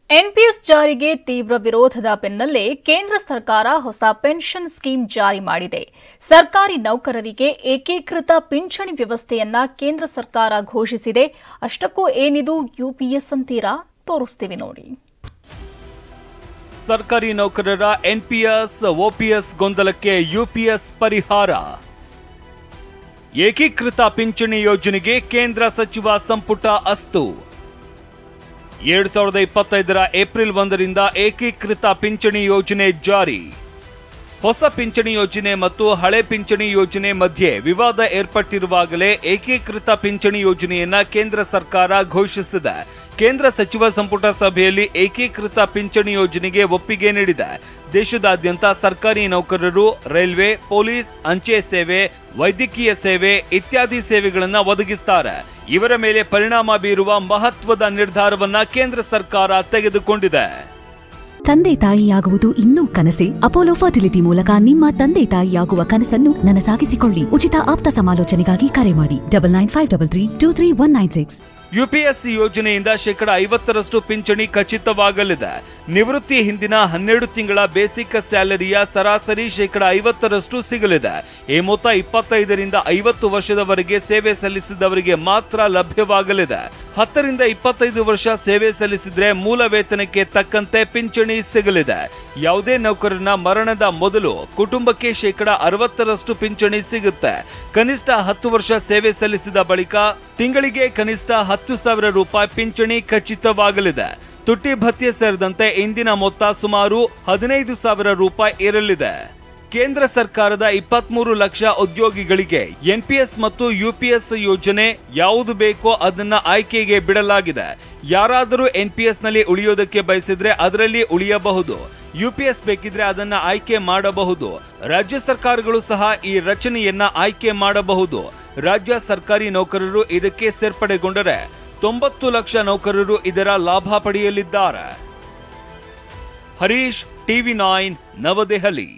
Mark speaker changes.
Speaker 1: NPS ಜಾರಿಗೆ ತೀವ್ರ ವಿರೋಧದ ಬೆನ್ನಲ್ಲೇ ಕೇಂದ್ರ ಸರ್ಕಾರ ಹೊಸ ಪೆನ್ಷನ್ ಸ್ಕೀಮ್ ಜಾರಿ ಮಾಡಿದೆ. ಸರ್ಕಾರಿ ನೌಕರರಿಗೆ ಏಕೀಕೃತ ಪಿಂಚಣಿ ವ್ಯವಸ್ಥೆಯನ್ನ ಕೇಂದ್ರ ಸರ್ಕಾರ ಘೋಷಿಸಿದೆ. ಅಷ್ಟಕ್ಕೂ ಏನಿದು ಯುಪಿಎಸ್ ಅಂತೀರಾ? ತೋರಿಸ್ತೀವಿ ನೋಡಿ.
Speaker 2: ಸರ್ಕಾರಿ ನೌಕರರ ಎನ್ಪಿಎಸ್ ಒಪಿಎಸ್ ಗೊಂದಲಕ್ಕೆ ಯುಪಿಎಸ್ ಪರಿಹಾರ. ಏಕೀಕೃತ ಪಿಂಚಣಿ ಯೋಜನೆಗೆ ಕೇಂದ್ರ ಸಚಿವ ಸಂಪುಟ ಅಸ್ತು. 2025 ಏಪ್ರಿಲ್ 1ರಿಂದ ಏಕೀಕೃತ ಪಿಂಚಣಿ ಯೋಜನೆ ಜಾರಿ. ಹೊಸ ಪಿಂಚಣಿ ಯೋಜನೆ ಮತ್ತು ಹಳೆ ಪಿಂಚಣಿ ಯೋಜನೆ ಮಧ್ಯೆ ವಿವಾದ ಏರ್ಪಟ್ಟಿರುವಾಗಲೇ ಏಕೀಕೃತ ಪಿಂಚಣಿ ಯೋಜನೆಯನ್ನ ಕೇಂದ್ರ ಸರ್ಕಾರ ಘೋಷಿಸಿದೆ. ಕೇಂದ್ರ ಸಚಿವ ಸಂಪುಟ ಸಭೆಯಲ್ಲಿ ಏಕೀಕೃತ ಪಿಂಚಣಿ ಯೋಜನೆಗೆ ಒಪ್ಪಿಗೆ ನೀಡಿದೆ. ದೇಶದಾದ್ಯಂತ ಸರ್ಕಾರಿ ನೌಕರರು ರೈಲ್ವೆ, ಪೊಲೀಸ್, ಅಂಚೆ ಸೇವೆ, ವೈದ್ಯಕೀಯ ಸೇವೆ ಇತ್ಯಾದಿ ಸೇವೆಗಳನ್ನು ಒದಗಿಸುತ್ತಾರೆ. ಇವರ ಮೇಲೆ ಪರಿಣಾಮ ಬೀರುವ ಮಹತ್ವದ ನಿರ್ಧಾರವನ್ನ ಕೇಂದ್ರ ಸರ್ಕಾರ ತೆಗೆದುಕೊಂಡಿದೆ.
Speaker 3: ತಂದೆ ತಾಯಿಯಾಗುವುದು ಇನ್ನೂ ಕನಸೇ? ಅಪೋಲೋ ಫರ್ಟಿಲಿಟಿ ಮೂಲಕ ನಿಮ್ಮ ತಂದೆ ತಾಯಿಯಾಗುವ ಕನಸನ್ನು ನನಸಾಗಿಸಿಕೊಳ್ಳಿ. ಉಚಿತ ಆಪ್ತ ಸಮಾಲೋಚನೆಗಾಗಿ ಕರೆ ಮಾಡಿ 9953323196.
Speaker 2: ಯುಪಿಎಸ್ಸಿ ಯೋಜನೆಯಿಂದ 50% ಪಿಂಚಣಿ ಖಚಿತವಾಗಲಿದೆ. ನಿವೃತ್ತಿ ಹಿಂದಿನ 12 ತಿಂಗಳ ಬೇಸಿಕ್ ಸ್ಯಾಲರಿಯ ಸರಾಸರಿ 50% ಸಿಗಲಿದೆ. ಈ ಮೊತ್ತ 25ರಿಂದ 50 ವರ್ಷದವರೆಗೆ ಸೇವೆ ಸಲ್ಲಿಸಿದವರಿಗೆ ಮಾತ್ರ ಲಭ್ಯವಾಗಲಿದೆ. 10 ರಿಂದ 25 ವರ್ಷ ಸೇವೆ ಸಲ್ಲಿಸಿದ್ರೆ ಮೂಲ ವೇತನಕ್ಕೆ ತಕ್ಕಂತೆ ಪಿಂಚಣಿ ಸಿಗಲಿದೆ. ಯಾವುದೇ ನೌಕರನ ಮರಣದ ಮೊದಲು ಕುಟುಂಬಕ್ಕೆ 60% ಪಿಂಚಣಿ ಸಿಗುತ್ತೆ. ಕನಿಷ್ಠ 10 ವರ್ಷ ಸೇವೆ ಸಲ್ಲಿಸಿದ ಬಳಿಕ ತಿಂಗಳಿಗೆ ಕನಿಷ್ಠ 10,000 ರೂಪಾಯಿ ಪಿಂಚಣಿ ಖಚಿತವಾಗಲಿದೆ. ತುಟ್ಟಿ ಭತ್ಯೆ ಸೇರಿದಂತೆ ಇಂದಿನ ಮೊತ್ತ ಸುಮಾರು 15,000 ರೂಪಾಯಿ ಇರಲಿದೆ. ಕೇಂದ್ರ ಸರ್ಕಾರದ 23 ಲಕ್ಷ ಉದ್ಯೋಗಿಗಳಿಗೆ ಎನ್ಪಿಎಸ್ ಮತ್ತು ಯುಪಿಎಸ್ ಯೋಜನೆ ಯಾವುದು ಬೇಕೋ ಅದನ್ನ ಆಯ್ಕೆಗೆ ಬಿಡಲಾಗಿದೆ. ಯಾರಾದರೂ ಎನ್ಪಿಎಸ್ ನಲ್ಲಿ ಉಳಿಯೋದಕ್ಕೆ ಬಯಸಿದ್ರೆ ಅದರಲ್ಲಿ ಉಳಿಯಬಹುದು. ಯುಪಿಎಸ್ ಬೇಕಿದ್ರೆ ಅದನ್ನ ಆಯ್ಕೆ ಮಾಡಬಹುದು. ರಾಜ್ಯ ಸರ್ಕಾರಗಳು ಸಹ ಈ ರಚನೆಯನ್ನ ಆಯ್ಕೆ ಮಾಡಬಹುದು. ರಾಜ್ಯ ಸರ್ಕಾರಿ ನೌಕರರು ಇದಕ್ಕೆ ಸೇರ್ಪಡೆಗೊಂಡರೆ 90 ಲಕ್ಷ ನೌಕರರು ಇದರ ಲಾಭ ಪಡೆಯಲಿದ್ದಾರೆ. ಹರೀಶ್, ಟಿವಿ9, ನವದೆಹಲಿ.